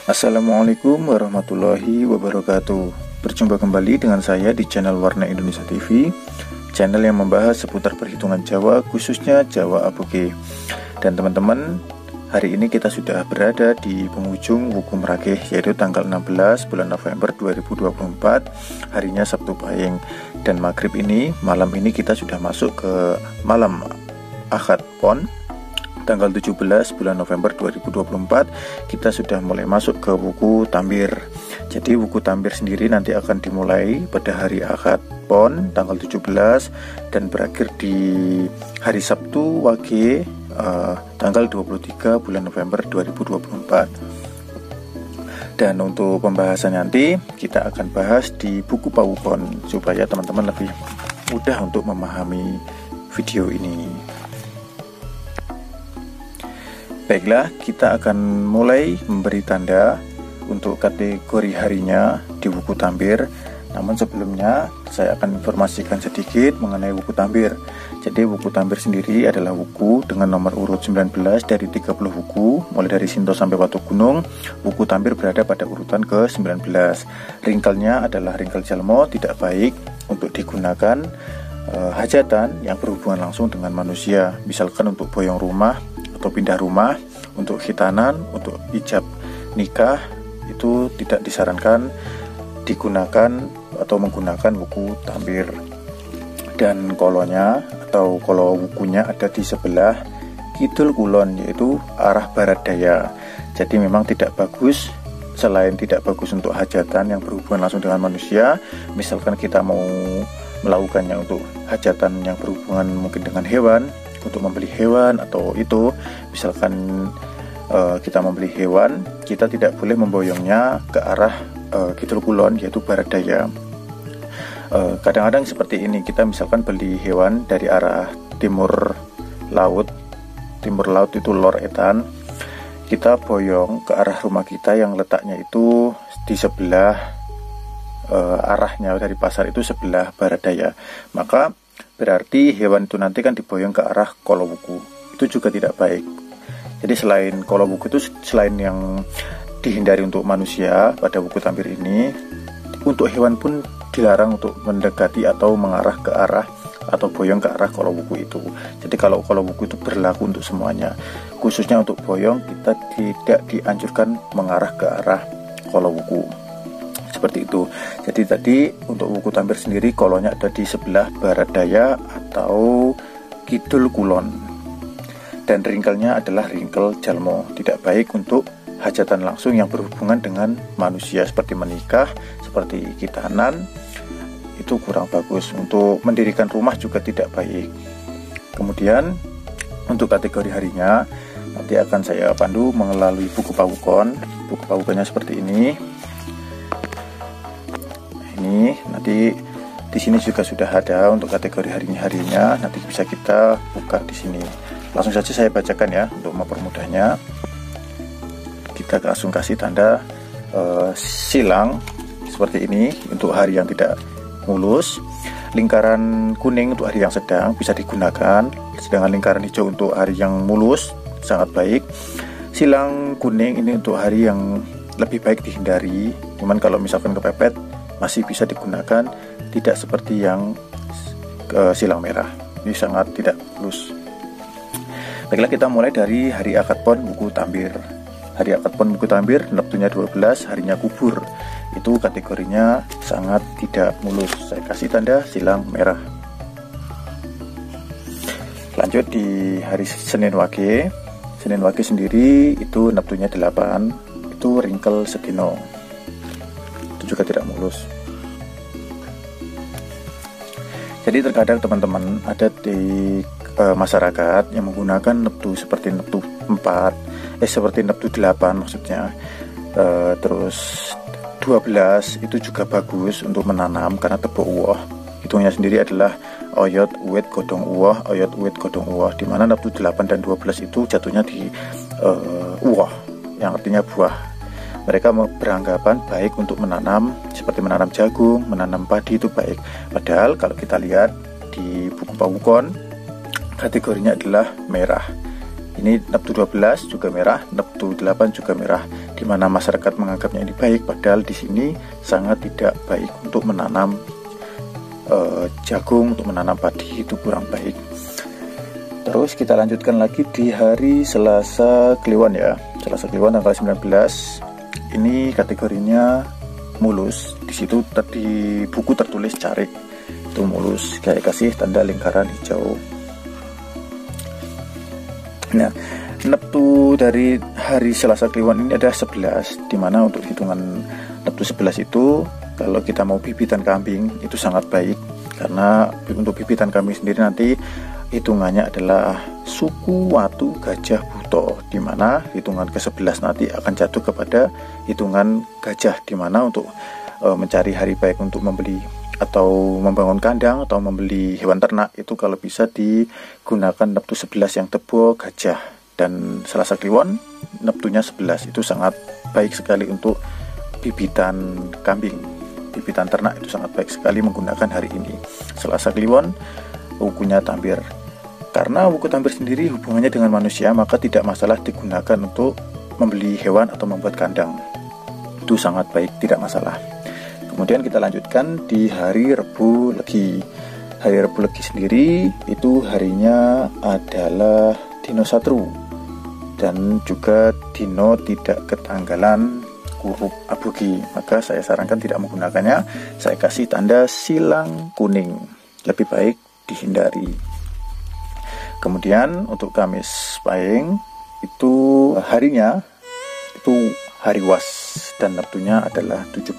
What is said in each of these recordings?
Assalamualaikum warahmatullahi wabarakatuh. Berjumpa kembali dengan saya di channel Warna Indonesia TV, channel yang membahas seputar perhitungan Jawa, khususnya Jawa Aboge. Dan teman-teman, hari ini kita sudah berada di penghujung Wuku Merakeh, yaitu tanggal 16 bulan November 2024, harinya Sabtu Pahing. Dan maghrib ini, malam ini kita sudah masuk ke malam Ahad Pon, tanggal 17 bulan November 2024, kita sudah mulai masuk ke Wuku Tambir. Jadi Wuku Tambir sendiri nanti akan dimulai pada hari Ahad Pon tanggal 17 dan berakhir di hari Sabtu Wage tanggal 23 bulan November 2024. Dan untuk pembahasan nanti kita akan bahas di buku Pawukon supaya teman-teman lebih mudah untuk memahami video ini. Baiklah, kita akan mulai memberi tanda untuk kategori harinya di Wuku Tambir. Namun sebelumnya saya akan informasikan sedikit mengenai Wuku Tambir. Jadi Wuku Tambir sendiri adalah wuku dengan nomor urut 19 dari 30 wuku, mulai dari Sinto sampai Watu Gunung. Wuku Tambir berada pada urutan ke-19. Ringkelnya adalah ringkel jalmo, tidak baik untuk digunakan hajatan yang berhubungan langsung dengan manusia, misalkan untuk boyong rumah atau pindah rumah, untuk khitanan, untuk ijab nikah, itu tidak disarankan digunakan atau menggunakan wuku tambir. Dan kolonya atau kolo wukunya ada di sebelah kidul kulon, yaitu arah barat daya. Jadi memang tidak bagus, selain tidak bagus untuk hajatan yang berhubungan langsung dengan manusia, misalkan kita mau melakukannya untuk hajatan yang berhubungan mungkin dengan hewan, untuk membeli hewan atau itu, misalkan kita membeli hewan, kita tidak boleh memboyongnya ke arah kidul kulon, yaitu barat daya. Kadang-kadang seperti ini, kita misalkan beli hewan dari arah timur laut itu lor etan, kita boyong ke arah rumah kita yang letaknya itu di sebelah arahnya dari pasar itu sebelah barat daya, maka berarti hewan itu nanti kan diboyong ke arah kolo wuku. Itu juga tidak baik. Jadi selain kolo wuku itu, selain yang dihindari untuk manusia pada Wuku Tambir ini, untuk hewan pun dilarang untuk mendekati atau mengarah ke arah atau boyong ke arah kolo wuku itu. Jadi kalau kolo wuku itu berlaku untuk semuanya, khususnya untuk boyong kita tidak dianjurkan mengarah ke arah kolo wuku. Seperti itu. Jadi tadi untuk Wuku Tambir sendiri kolonya ada di sebelah barat daya atau kidul kulon, dan ringkelnya adalah ringkel jalmo, tidak baik untuk hajatan langsung yang berhubungan dengan manusia seperti menikah, seperti khitanan, itu kurang bagus. Untuk mendirikan rumah juga tidak baik. Kemudian untuk kategori harinya nanti akan saya pandu melalui buku Pawukon. Buku Pawukonnya seperti ini. Ini nanti di sini juga sudah ada untuk kategori harinya, nanti bisa kita buka di sini. Langsung saja saya bacakan ya untuk mempermudahnya. Kita langsung kasih tanda silang seperti ini untuk hari yang tidak mulus. Lingkaran kuning untuk hari yang sedang bisa digunakan, sedangkan lingkaran hijau untuk hari yang mulus sangat baik. Silang kuning ini untuk hari yang lebih baik dihindari. Cuman kalau misalkan kepepet masih bisa digunakan, tidak seperti yang silang merah, ini sangat tidak mulus. Baiklah, kita mulai dari hari Akad Pon Wuku Tambir. Hari Akad Pon Wuku Tambir, neptunya 12, harinya kubur, itu kategorinya sangat tidak mulus, saya kasih tanda silang merah. Lanjut di hari Senin Wage. Senin Wage sendiri itu neptunya 8, itu ringkel sedino, juga tidak mulus. Jadi terkadang teman-teman ada di masyarakat yang menggunakan neptu seperti neptu 4, seperti neptu 8 maksudnya. Terus 12 itu juga bagus untuk menanam karena tebok uwoh. Hitungnya sendiri adalah oyot uwit godong uwoh, oyot uwit godong uwoh, di mana neptu 8 dan 12 itu jatuhnya di uwoh, yang artinya buah. Mereka beranggapan baik untuk menanam, seperti menanam jagung, menanam padi itu baik. Padahal kalau kita lihat di buku pawukon kategorinya adalah merah. Ini neptu 12 juga merah, neptu 8 juga merah, di mana masyarakat menganggapnya ini baik, padahal di sini sangat tidak baik untuk menanam jagung, untuk menanam padi, itu kurang baik. Terus kita lanjutkan lagi di hari Selasa Kliwon ya. Selasa Kliwon tanggal 19. Ini kategorinya mulus. Di situ di buku tertulis carik. Itu mulus. Saya kasih tanda lingkaran hijau. Nah, neptu dari hari Selasa Kliwon ini ada 11, dimana untuk hitungan neptu 11 itu kalau kita mau bibitan kambing itu sangat baik, karena untuk bibitan kambing sendiri nanti hitungannya adalah suku watu gajah buto, dimana hitungan ke-11 nanti akan jatuh kepada hitungan gajah, dimana untuk mencari hari baik untuk membeli atau membangun kandang atau membeli hewan ternak itu kalau bisa digunakan neptu 11 yang tebo gajah. Dan Selasa Kliwon neptunya 11 itu sangat baik sekali untuk bibitan kambing, bibitan ternak itu sangat baik sekali menggunakan hari ini. Selasa Kliwon wukunya tambir. Karena wuku tambir sendiri hubungannya dengan manusia, maka tidak masalah digunakan untuk membeli hewan atau membuat kandang. Itu sangat baik, tidak masalah. Kemudian kita lanjutkan di hari Rebu Legi. Hari Rebu Legi sendiri itu harinya adalah Dino Satru, dan juga Dino tidak ketanggalan huruf abogi. Maka saya sarankan tidak menggunakannya. Saya kasih tanda silang kuning, lebih baik dihindari. Kemudian untuk Kamis Pahing itu harinya itu hari Was, dan neptunya adalah 17.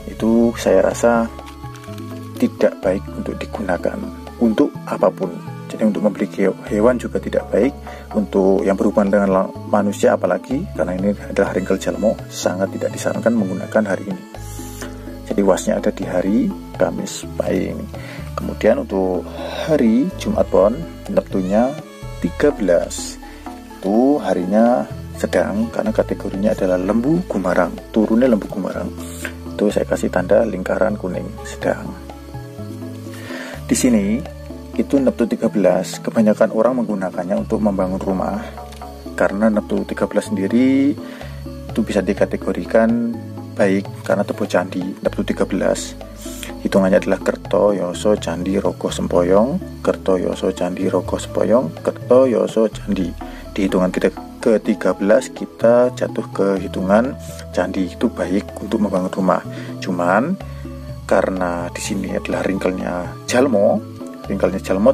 Itu saya rasa tidak baik untuk digunakan untuk apapun. Jadi untuk membeli hewan juga tidak baik, untuk yang berhubungan dengan manusia apalagi, karena ini adalah ringkel jalmo, sangat tidak disarankan menggunakan hari ini. Jadi wasnya ada di hari Kamis Pahing. Kemudian untuk hari Jumat Pon, neptunya 13. Itu harinya sedang, karena kategorinya adalah lembu gumarang, turunnya lembu gumarang. Itu saya kasih tanda lingkaran kuning, sedang. Di sini itu neptu 13, kebanyakan orang menggunakannya untuk membangun rumah, karena neptu 13 sendiri itu bisa dikategorikan baik karena tebo candi. Neptu 13 hitungannya adalah Kerto Yoso Candi Rogo Sempoyong, Kerto Yoso Candi Rogo Sempoyong, Kerto Yoso Candi. Di hitungan ke-13 kita jatuh ke hitungan candi, itu baik untuk membangun rumah. Cuman karena di sini adalah ringkelnya jalmo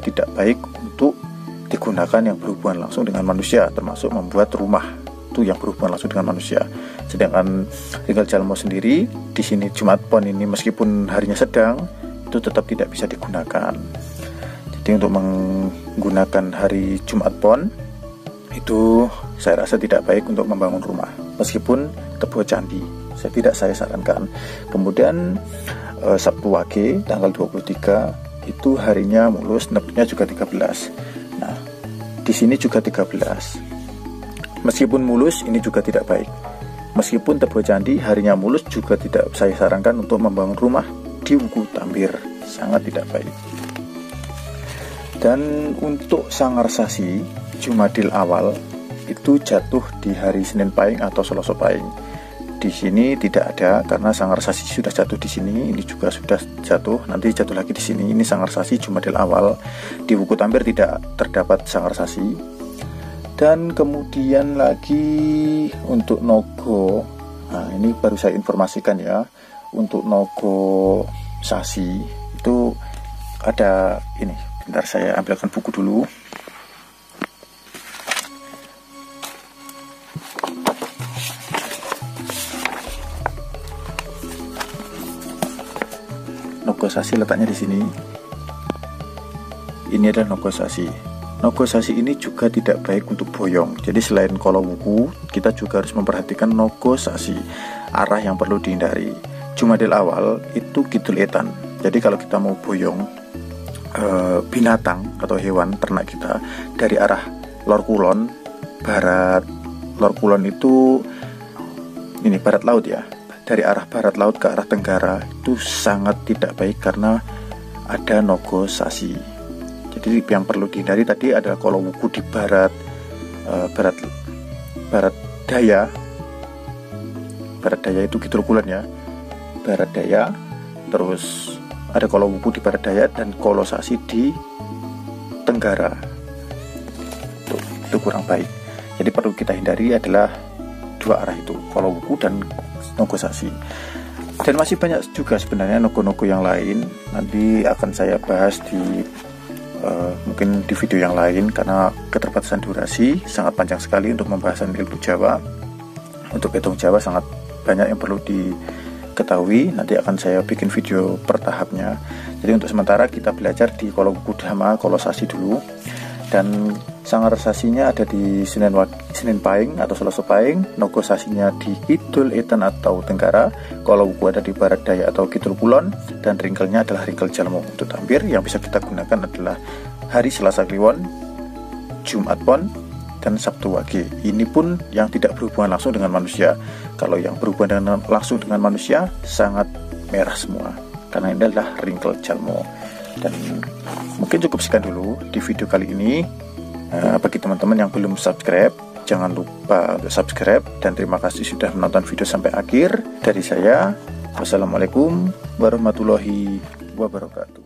tidak baik untuk digunakan yang berhubungan langsung dengan manusia, termasuk membuat rumah itu yang berhubungan langsung dengan manusia. Sedangkan ringkel jalmo sendiri di sini Jumat Pon ini meskipun harinya sedang itu tetap tidak bisa digunakan. Jadi untuk menggunakan hari Jumat Pon itu saya rasa tidak baik untuk membangun rumah, meskipun tebo candi saya sarankan. Kemudian Sabtu Wage tanggal 23 itu harinya mulus, neptunya juga 13. Nah, di sini juga 13. Meskipun mulus ini juga tidak baik. Meskipun tebo candi harinya mulus juga tidak saya sarankan untuk membangun rumah di wuku tambir, sangat tidak baik. Dan untuk Sanggar Sasi Jumadil Awal itu jatuh di hari Senin Pahing atau Selasa Pahing. Di sini tidak ada karena Sanggar Sasi sudah jatuh di sini, ini juga sudah jatuh, nanti jatuh lagi di sini. Ini Sanggar Sasi Jumadil Awal. Di wuku tambir tidak terdapat Sanggar Sasi. Dan kemudian lagi untuk Nogo. Nah, ini baru saya informasikan ya. Untuk Nogo Sasi itu ada ini. Bentar saya ambilkan buku dulu. Nogo Sasi letaknya di sini. Ini adalah Nogo Sasi. Nogo Sasi ini juga tidak baik untuk boyong. Jadi selain kolo wuku, kita juga harus memperhatikan Nogo Sasi, arah yang perlu dihindari. Jumadil Awal itu Kidul Etan. Jadi kalau kita mau boyong binatang atau hewan ternak kita dari arah lor kulon barat, lor kulon itu ini barat laut ya, dari arah barat laut ke arah tenggara itu sangat tidak baik karena ada Nogosasi. Jadi yang perlu dihindari tadi adalah kalau wuku di barat daya. Barat daya itu Kidul Kulon ya. Barat daya, terus ada kalau wuku di barat daya dan Kolosasi di tenggara. Itu kurang baik. Jadi perlu kita hindari adalah dua arah itu, kalau wuku dan Nogosasi. Dan masih banyak juga sebenarnya nogo-nogo yang lain. Nanti akan saya bahas di mungkin di video yang lain, karena keterbatasan durasi sangat panjang sekali untuk pembahasan ilmu Jawa. Untuk hitung Jawa sangat banyak yang perlu diketahui. Nanti akan saya bikin video per tahapnya. Jadi untuk sementara kita belajar di Kolo Wuku Dhamma Kolosasi dulu. Dan Sanggar Sasinya ada di Senen Pahing atau Selasa Pahing, Nogosasinya di Kidul Etan atau Tenggara, Kolo Wuku ada di Barat Daya atau Kidul Kulon, dan ringkelnya adalah ringkel Jalmo. Untuk tampir yang bisa kita gunakan adalah hari Selasa Kliwon, Jumat Pon, dan Sabtu Wage. Ini pun yang tidak berhubungan langsung dengan manusia. Kalau yang berhubungan langsung dengan manusia sangat merah semua, karena ini adalah ringkel Jalmo. Dan mungkin cukup sekian dulu di video kali ini. Bagi teman-teman yang belum subscribe, jangan lupa untuk subscribe. Dan terima kasih sudah menonton video sampai akhir. Dari saya, wassalamualaikum warahmatullahi wabarakatuh.